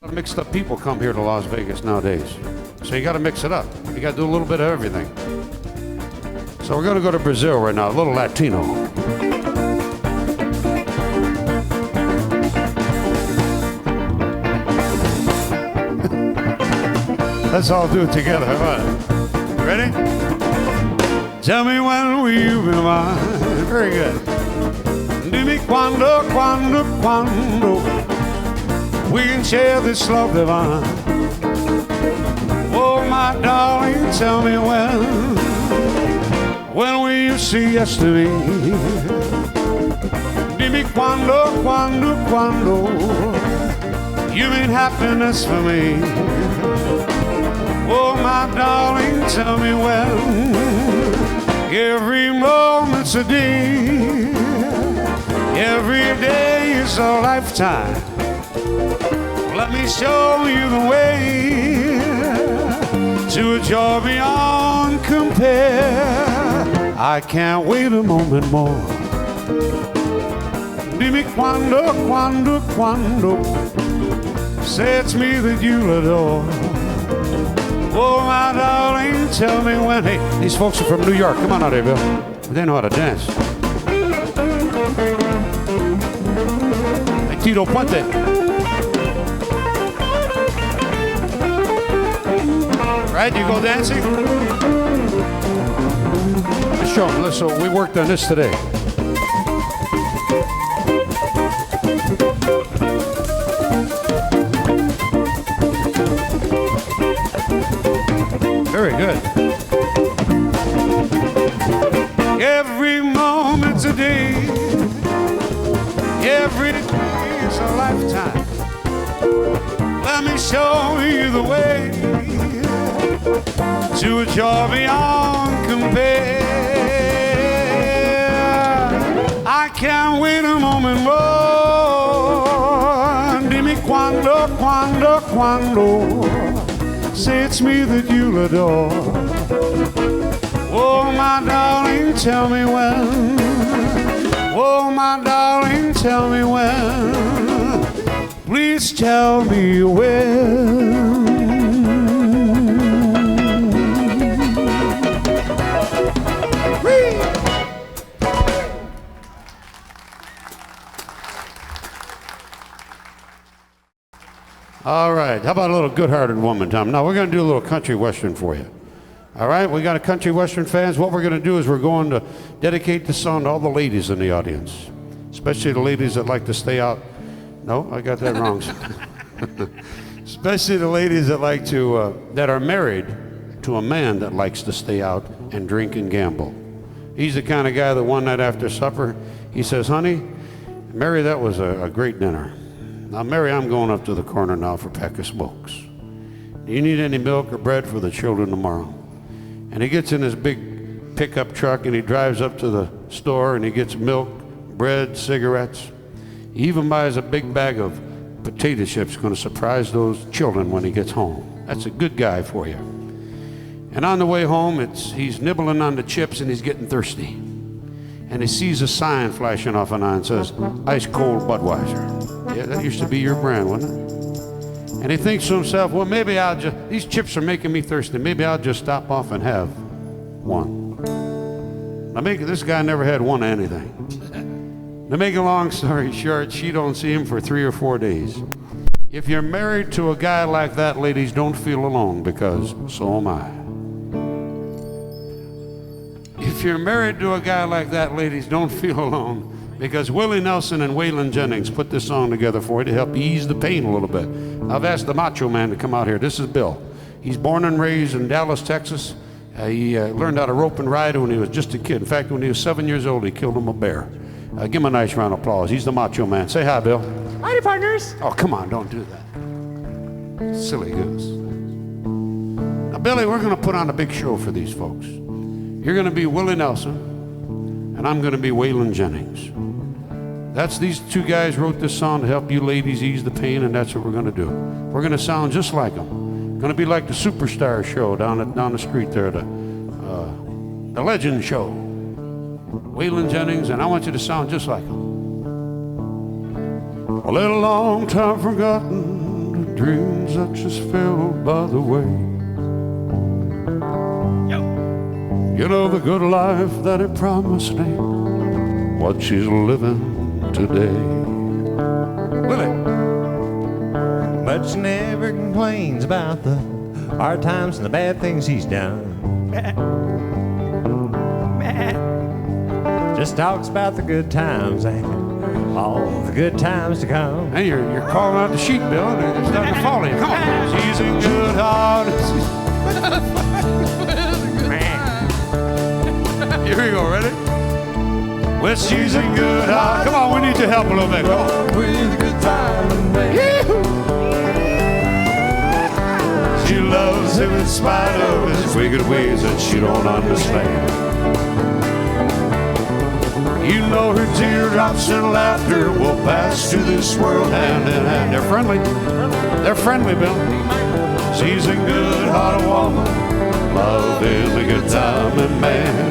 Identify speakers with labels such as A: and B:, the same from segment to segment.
A: Mixed up people come here to Las Vegas nowadays. So you got to mix it up. You got to do a little bit of everything. So we're going to go to Brazil right now, a little Latino. Let's all do it together. How about it? You ready? Tell me when will you be mine? Very good. Dimmi quando, quando, quando we can share this love divine. Oh, my darling, tell me when will you say yes to me? Dimmi quando, quando, quando you mean happiness for me. Oh, my darling, tell me when. Every moment's a day, every day is a lifetime. Let me show you the way to a joy beyond compare. I can't wait a moment more. Dimmi quando, quando, quando say it's me that you adore. Oh, my darling, tell me when. Hey, these folks are from New York. Come on out here, Bill. They know how to dance. Hey, Tito Puente. Right, you go dancing? Let's show them. So we worked on this today. Very good. Every moment's a day, every day is a lifetime. Let me show you the way to a joy beyond compare. I can't wait a moment more. Dimmi quando, quando, quando say it's me that you'll adore. Oh, my darling, tell me when. Oh, my darling, tell me when. Please tell me when. All right, how about a little good-hearted woman, Tom? Now, we're going to do a little country western for you. All right, we got a country western fans. What we're going to do is we're going to dedicate this song to all the ladies in the audience, especially the ladies that like to stay out. No, I got that wrong. Especially the ladies that like to, that are married to a man that likes to stay out and drink and gamble. He's the kind of guy that one night after supper, he says, honey, Mary, that was a great dinner. Now, Mary, I'm going up to the corner now for a pack of smokes. Do you need any milk or bread for the children tomorrow? And he gets in his big pickup truck and he drives up to the store and he gets milk, bread, cigarettes. He even buys a big bag of potato chips, going to surprise those children when he gets home. That's a good guy for you. And on the way home, he's nibbling on the chips and he's getting thirsty. And he sees a sign flashing off an eye and says, ice cold Budweiser. Yeah, that used to be your brand, wasn't it? And he thinks to himself, well, maybe these chips are making me thirsty. Maybe I'll just stop off and have one. Now, this guy never had one of anything. To make a long story short, she don't see him for 3 or 4 days. If you're married to a guy like that, ladies, don't feel alone, because so am I. If you're married to a guy like that, ladies, don't feel alone, because Willie Nelson and Waylon Jennings put this song together for you to help ease the pain a little bit. I've asked the Macho Man to come out here. This is Bill. He's born and raised in Dallas, Texas. He learned how to rope and ride when he was just a kid. In fact, when he was 7 years old, he killed him a bear. Give him a nice round of applause. He's the Macho Man. Say hi, Bill.
B: Howdy, partners.
A: Oh, come on, don't do that. Silly goose. Now, Billy, we're going to put on a big show for these folks. You're going to be Willie Nelson, and I'm going to be Waylon Jennings. These two guys wrote this song to help you ladies ease the pain, and that's what we're going to do. We're going to sound just like them. Going to be like the Superstar show down the street there, the Legend show. Waylon Jennings, and I want you to sound just like him. A little long time forgotten, of dreams that just fell by the way. You know the good life that it promised me, what she's living today. Willie.
B: But she never complains about the hard times and the bad things he's done. Just talks about the good times and all the good times to come.
A: Hey, you're calling out the sheep, Bill, and it's starting to fall in. Come on. She's in good heart. Here we go, ready? Well, she's in good heart. Come on, we need your help a little bit. Come on.
B: With a good time and
A: She loves him in spite of his wicked ways that she don't understand. You know her teardrops and laughter will pass through this world hand in hand. They're friendly. They're friendly, Bill. She's a good-hearted woman, love is a good time and man.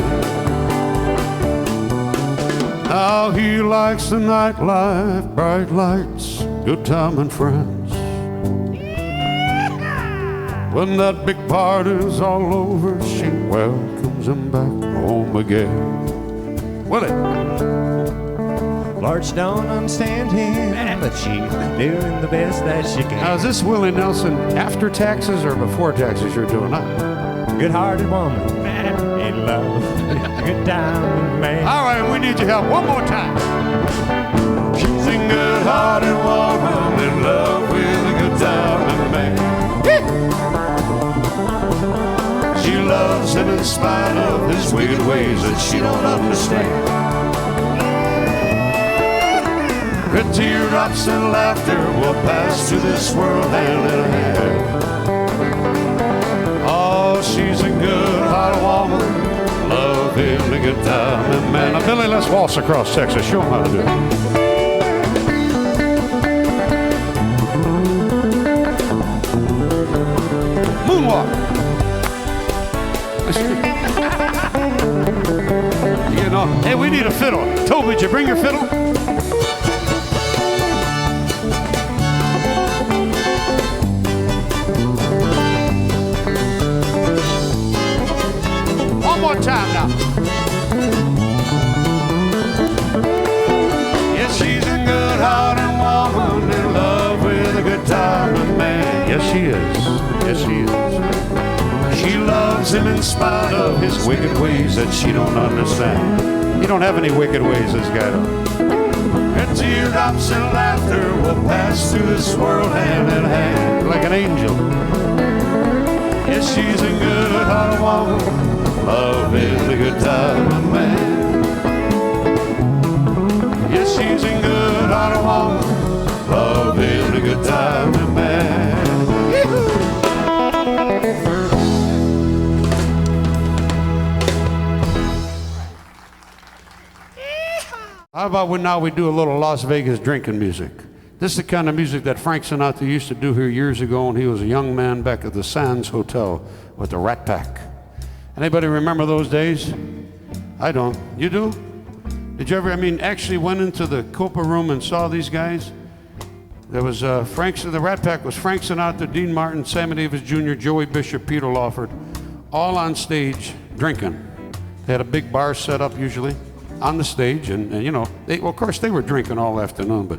A: Now he likes the nightlife, bright lights, good time and friends. When that big party's all over, she welcomes him back home again. Willie.
B: Lord, she don't understand him, but she's doing the best that she can.
A: Now, is this Willie Nelson after taxes or before taxes you're doing that?
B: Good-hearted woman, in love, good time, man.
A: All right, we need your help one more time. She's a good-hearted woman in love with a good time, man. She loves him in spite of his wicked ways that she don't understand. Her teardrops and laughter will pass through this world hand in hand. Oh, she's a good-hearted woman, love him a good time and man. Now, Billy, let's waltz across Texas. Show him how to do it. Moonwalk. You know, hey, we need a fiddle. Toby, did you bring your fiddle? One more time now. Yes, she's a good-hearted woman in love with a good time and man. Yes, she is. Yes, she is. She loves him in spite of his wicked ways that she don't understand. You don't have any wicked ways, this guy don't. Her teardrops and laughter will pass through this world hand in hand like an angel. Yes, she's a good-hearted woman, love is a good time and man. Yes, she's a good-hearted woman, love is a good time and man. How about when now we do a little Las Vegas drinking music? This is the kind of music that Frank Sinatra used to do here years ago when he was a young man back at the Sands Hotel with the Rat Pack. Anybody remember those days? I don't. You do? Did you ever, actually went into the Copa room and saw these guys? There was the Rat Pack was Frank Sinatra, Dean Martin, Sammy Davis Jr., Joey Bishop, Peter Lawford, all on stage drinking. They had a big bar set up usually on the stage, and you know, of course they were drinking all afternoon, but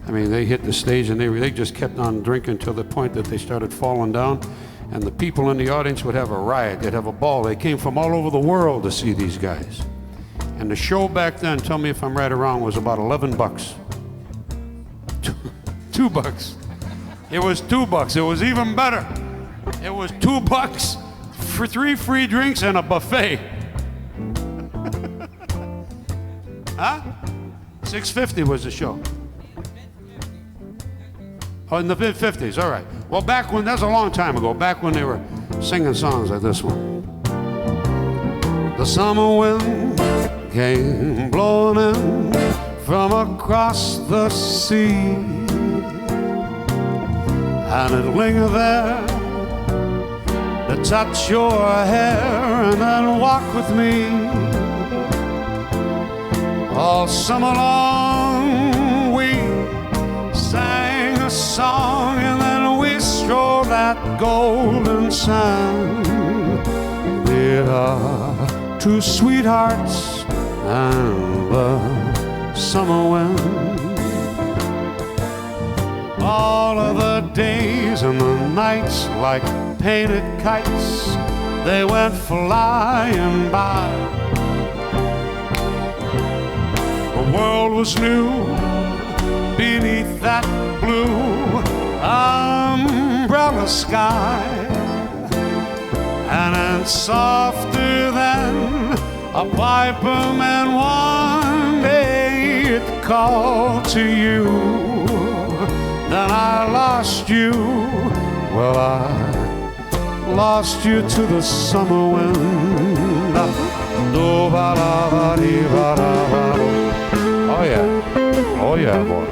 A: they hit the stage and they just kept on drinking to the point that they started falling down, and the people in the audience would have a riot, they'd have a ball. They came from all over the world to see these guys. And the show back then, tell me if I'm right or wrong, was about $11. $2. It was $2. It was even better. It was $2 for 3 free drinks and a buffet. Huh? $6.50 was the show. Oh, in the mid-50s, all right. Well, back when, that's a long time ago, back when they were singing songs like this one. The summer wind came blowing in from across the sea, and it lingered there to touch your hair and then walk with me. All summer long we sang a song and then that golden sand. We are two sweethearts and the summer wind. All of the days and the nights like painted kites, they went flying by. The world was new beneath that blue umbrella sky, and then softer than a piper man one day it called to you. Then I lost you, well I lost you to the summer wind. Oh yeah, oh yeah, boy.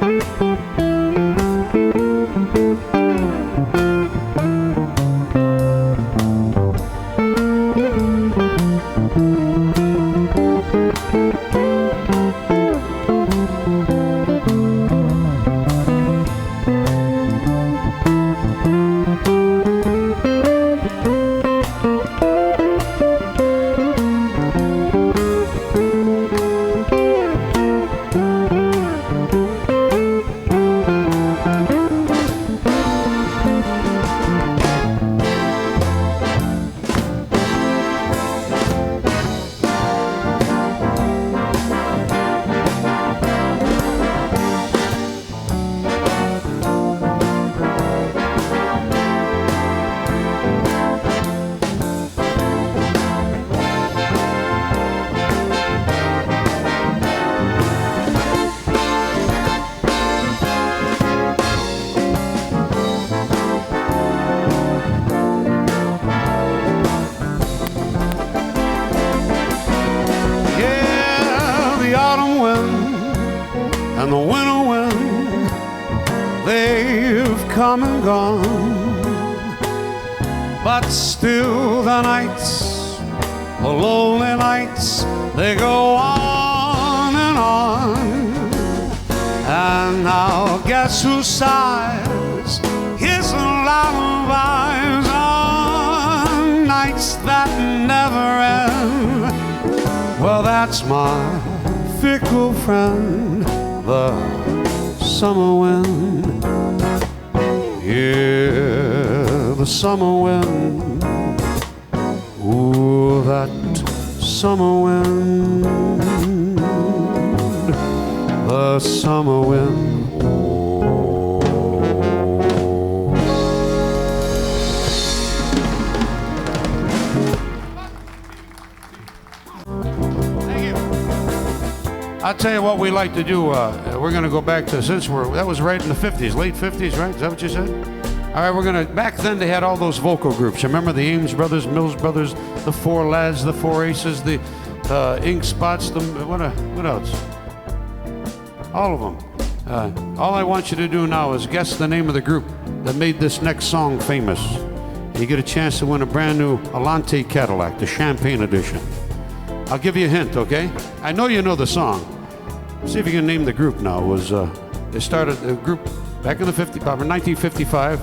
A: And the winter wind, they've come and gone, but still the nights, the lonely nights, they go on and on. And now guess who sighs his lullabies on nights that never end? Well, that's my fickle friend, the summer wind. Yeah, the summer wind. Ooh, that summer wind. The summer wind. I'll tell you what we like to do. We're going to go back to, that was right in the 50s, late 50s, right? Is that what you said? All right, we're going to, back then they had all those vocal groups. Remember the Ames Brothers, Mills Brothers, the Four Lads, the Four Aces, the Ink Spots, what else? All of them. All I want you to do now is guess the name of the group that made this next song famous. You get a chance to win a brand new Alante Cadillac, the Champagne Edition. I'll give you a hint, okay? I know you know the song. See if you can name the group now. It was they started a group back in the 1955.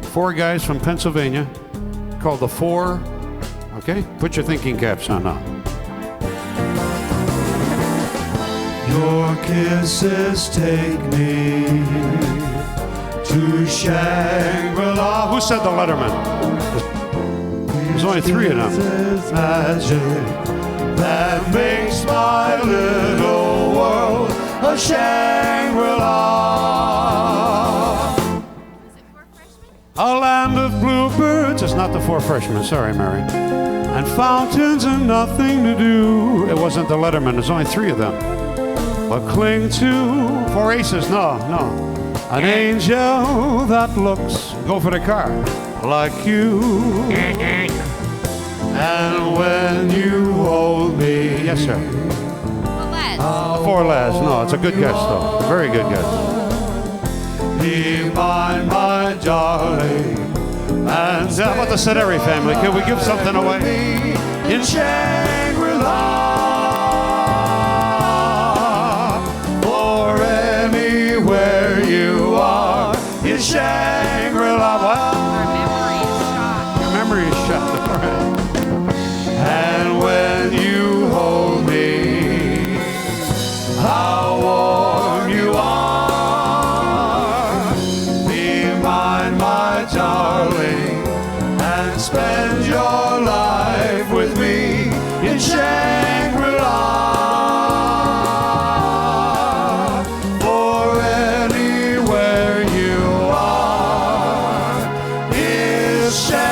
A: Four guys from Pennsylvania called the Four. Okay, put your thinking caps on now.
C: Your kisses take me to Shangri-La.
A: Who said the Letterman? There's only three of them.
C: Magic that makes my little world a Shangri-La.
A: A land of bluebirds. It's not the Four Freshmen. Sorry, Mary. And fountains and nothing to do. It wasn't the Letterman. There's only three of them. But cling to Four Aces. No. An angel that looks. Go for the car. Like you. And when you hold me. Yes, sir. Four Lads. No, it's a good guess, though. Very good guess.
C: Be mine, my darling.
A: And how about the Sederi family? Can we give something away?
C: In Shangri-La. For anywhere you are in Shangri-La. spend your life with me in Shangri-La. For anywhere you are is Shangri-La.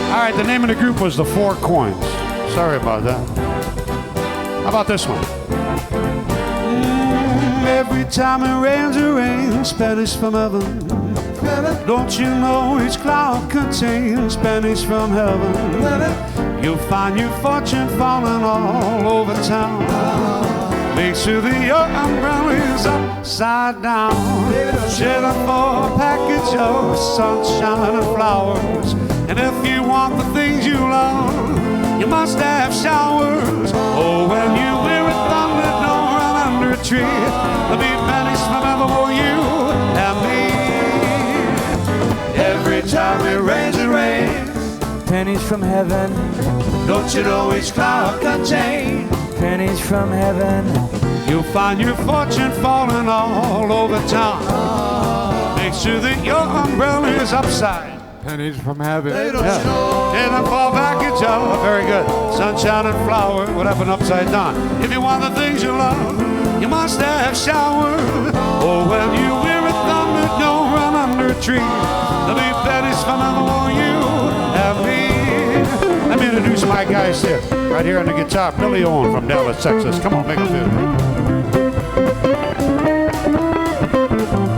A: All right, the name of the group was the Four Coins. Sorry about that. How about this one? Every time it rains, pennies from heaven. Don't you know each cloud contains pennies from heaven? You'll find your fortune falling all over town. Make sure that your umbrella is upside down. Share them for a package of sunshine and flowers. And if you want the things you love, you must have showers. Oh, when you hear it thunder, don't run under a tree. There'll be pennies from heaven for you and me. Every time it rains,
D: pennies from heaven.
C: don't you know each cloud contains
D: Pennies from heaven.
A: You'll find your fortune falling all over town. Make sure that your umbrella is upside.
E: Pennies from heaven.
C: They don't you know.
A: In a fall package of very good sunshine and flower. What happened upside down? If you want the things you love, you must have shower. Oh, when you hear it thunder, don't run under a tree. There'll be pennies from heaven for you and me. Let me introduce my guys here. Right here on the guitar, Billy Owen from Dallas, Texas. Come on, make a feel.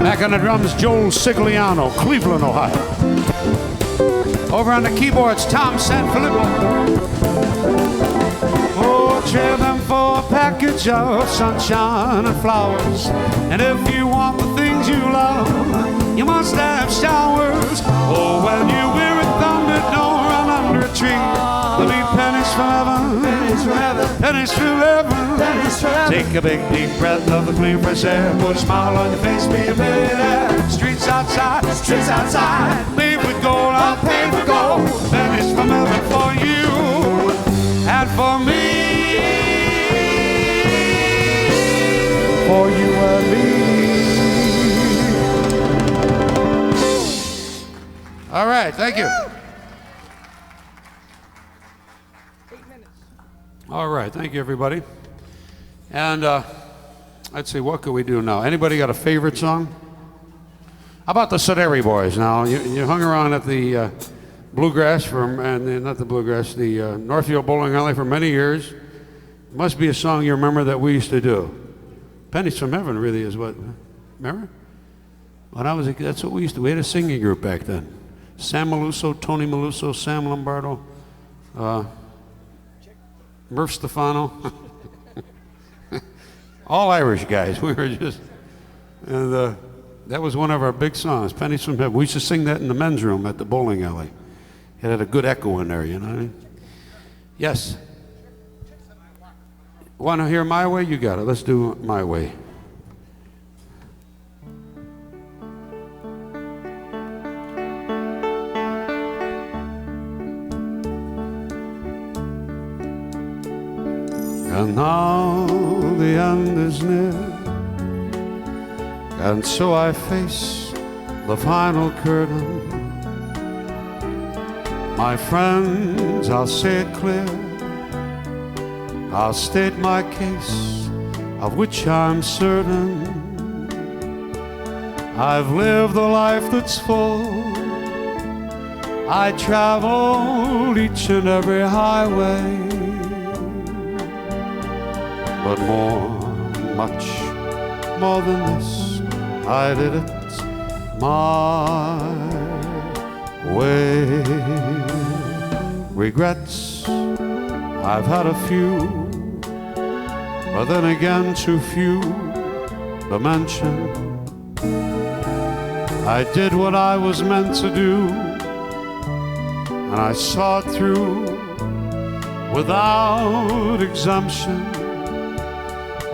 A: Back on the drums, Joel SCIGLIANO, Cleveland, Ohio. Over on the keyboards, Tom SANFILIPPO. Oh, trade them for a package of sunshine and flowers. And if you want the things you love, you must have showers. Oh, when you hear it thunder, don't run under a tree. There'll be pennies from heaven, pennies from heaven, pennies from heaven, pennies from heaven. Take a big deep breath of the clean fresh air. Put a smile on your face, be a millionaire. Streets outside, paved with gold, I'll pay for gold. Pennies from heaven for you and for me. For you and me. All right, thank you. All right, thank you, everybody. And let's see, what could we do now? Anybody got a favorite song? How about the Soderi Boys? Now, you hung around at the Bluegrass not the Bluegrass, the Northfield Bowling Alley for many years. Must be a song you remember that we used to do. Pennies from Heaven really is what, remember? When I was a kid, that's what we used to do. We had a singing group back then. Sam Maluso, Tony Maluso, Sam Lombardo, Murph Stefano. All Irish guys. We were just, and that was one of our big songs, Pennies from Heaven. We used to sing that in the men's room at the bowling alley. It had a good echo in there, you know what I mean? Yes. Want to hear My Way? You got it. Let's do My Way. And now the end is near, and so I face the final curtain. My friends, I'll say it clear, I'll state my case, of which I'm certain. I've lived a life that's full. I traveled each and every highway, but much more than this, I did it my way. Regrets, I've had a few, but then again too few to mention. I did what I was meant to do, and I saw it through without exemption.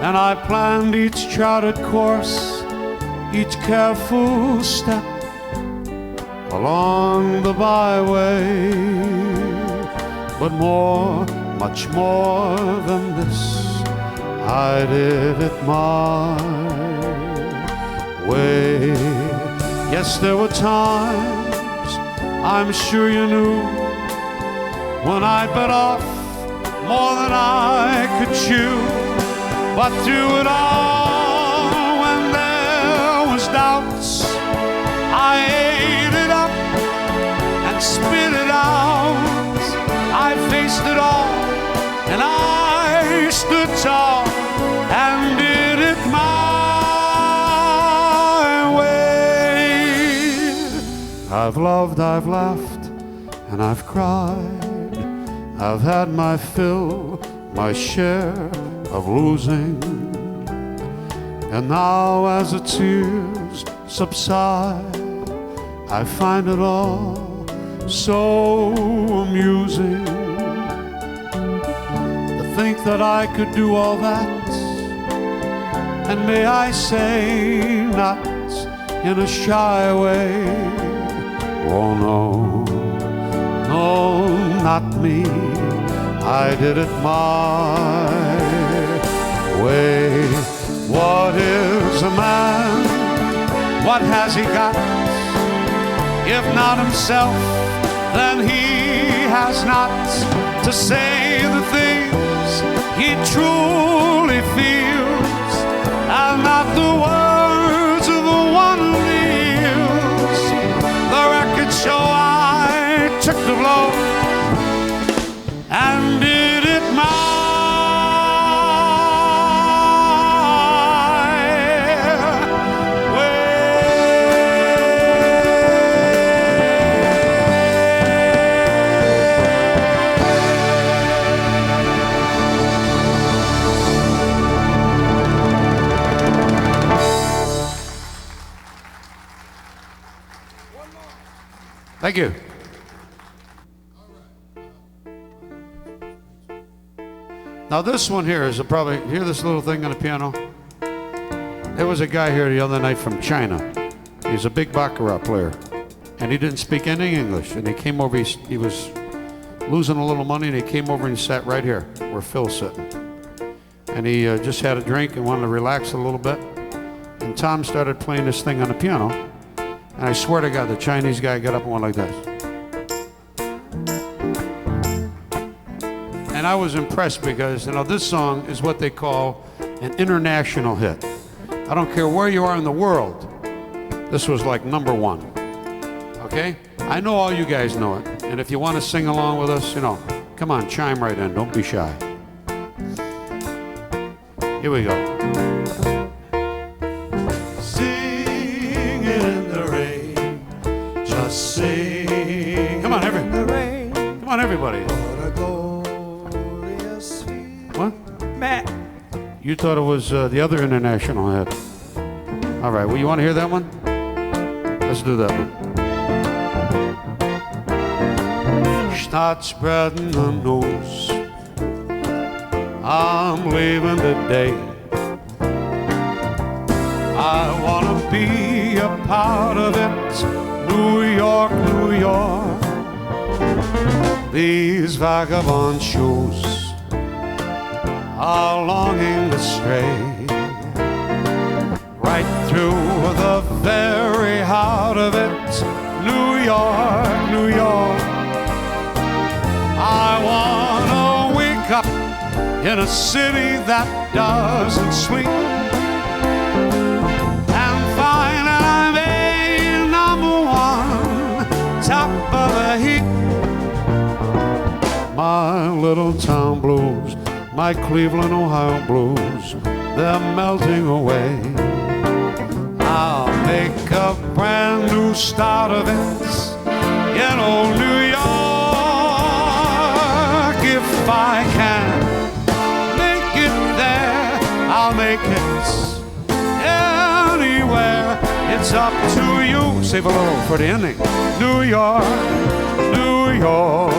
A: And I planned each charted course, each careful step. along the byway. But more, much more than this, I did it my way. Yes, there were times, I'm sure you knew, when I bit off more than I could chew. But through it all, when there was doubts, I ate it up and spit it out. I faced it all and I stood tall and did it my way. I've loved, I've laughed, and I've cried. I've had my fill, my share of losing. And now as the tears subside, I find it all so amusing to think that I could do all that, and may I say, not in a shy way. Oh no, no, not me, I did it my way. What is a man? What has he got? If not himself, then he has not to say the things he truly feels, and not the words of the one who kneels. The records show I took the blow and did it my Thank you. Now this one here is probably, hear this little thing on the piano? There was a guy here the other night from China. He's a big baccarat player. And he didn't speak any English. And he came over, he was losing a little money, and he came over and he sat right here where Phil's sitting. And he just had a drink and wanted to relax a little bit. And Tom started playing this thing on the piano. And I swear to God, the Chinese guy got up and went like this. And I was impressed because, you know, this song is what they call an international hit. I don't care where you are in the world. This was like #1. Okay? I know all you guys know it. And if you want to sing along with us, you know, come on, chime right in. Don't be shy. Here we go. Come on, everybody. What?
D: Matt.
A: You thought it was the other international hit. All right, well, you want to hear that one? Let's do that one. Start spreading the news. I'm leaving today. I want to be a part of it. New York, New York. These vagabond shoes are longing to stray right through the very heart of it. New York, New York. I want to wake up in a city that doesn't sleep and find I'm a #1, top of the heap. My little town blues, my Cleveland, Ohio blues, they're melting away. I'll make a brand new start of it in old New York. If I can make it there, I'll make it anywhere. It's up to you. Save a little for the ending. New York, New York.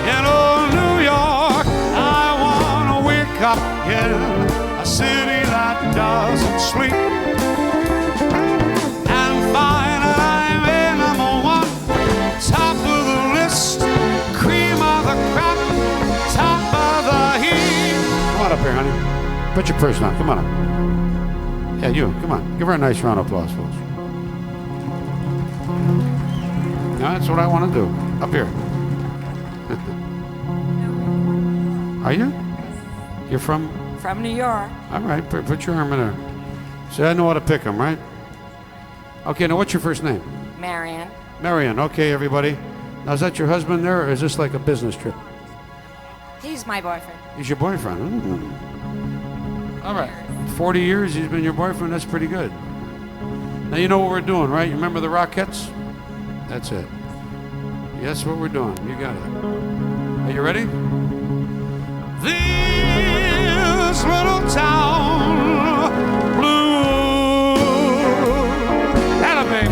A: In old New Put your purse down. Come on up. Yeah, you. Come on. Give her a nice round of applause, folks. Now, that's what I want to do. Up here. Are you? You're from?
E: From New York.
A: All right. Put your arm in there. See, I know how to pick them, right? Okay, now what's your first name?
E: Marion.
A: Marion. Okay, everybody. Now, is that your husband there, or is this like a business trip?
E: He's my boyfriend.
A: He's your boyfriend. All right. 40 years he's been your boyfriend. That's pretty good. Now you know what we're doing, right? You remember the Rockettes? That's it. That's what we're doing. You got it. Are you ready?
C: This little town blue.
A: That'll be.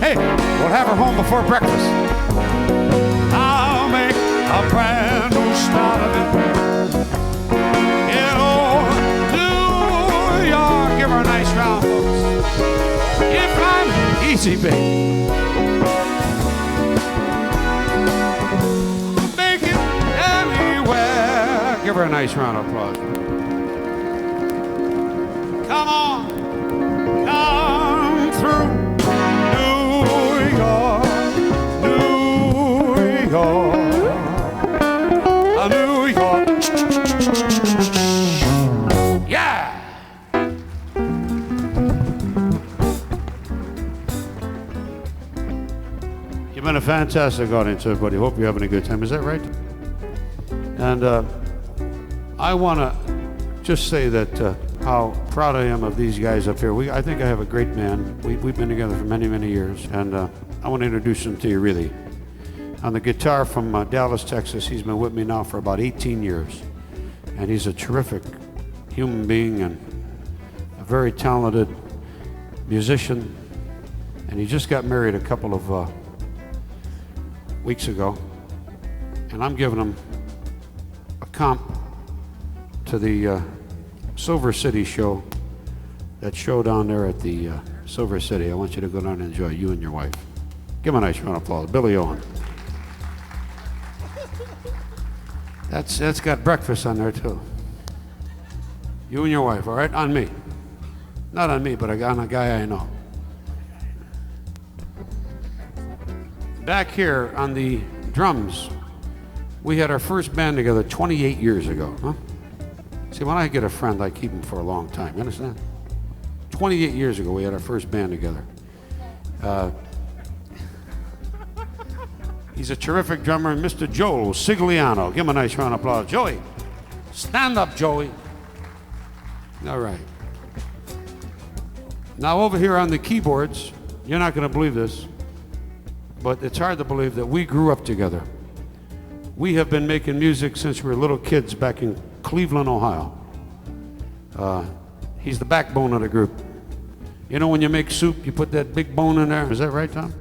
A: Hey, we'll have her home before breakfast.
C: I'll make a brand new start of it. In old New York.
A: Give her a nice round, folks.
C: If I'm
A: Easy, babe.
C: making anywhere.
A: Give her a nice round of applause.
C: Come on, come through. New York, New York, New York.
A: Yeah! You've been a fantastic audience, everybody. Hope you're having a good time. Is that right? And I want to just say that how proud I am of these guys up here. I think I have a great band. We've been together for many, many years, and I want to introduce them to you, really. On the guitar from Dallas, Texas, he's been with me now for about 18 years, and he's a terrific human being and a very talented musician, and he just got married a couple of weeks ago, and I'm giving him a comp to the Silver City show, that show down there at the Silver City. I want you to go down and enjoy, you and your wife. Give him a nice round of applause. Billy Owen. That's got breakfast on there too. You and your wife, all right? On me. Not on me, but on a guy I know. Back here on the drums, we had our first band together 28 years ago, huh? See, when I get a friend, I keep him for a long time, you understand? 28 years ago, we had our first band together. He's a terrific drummer, Mr. Joel SCIGLIANO. Give him a nice round of applause. Joey, stand up, Joey. All right. Now over here on the keyboards, you're not going to believe this, but it's hard to believe that we grew up together. We have been making music since we were little kids back in Cleveland, Ohio. He's the backbone of the group. You know when you make soup, you put that big bone in there? Is that right, Tom?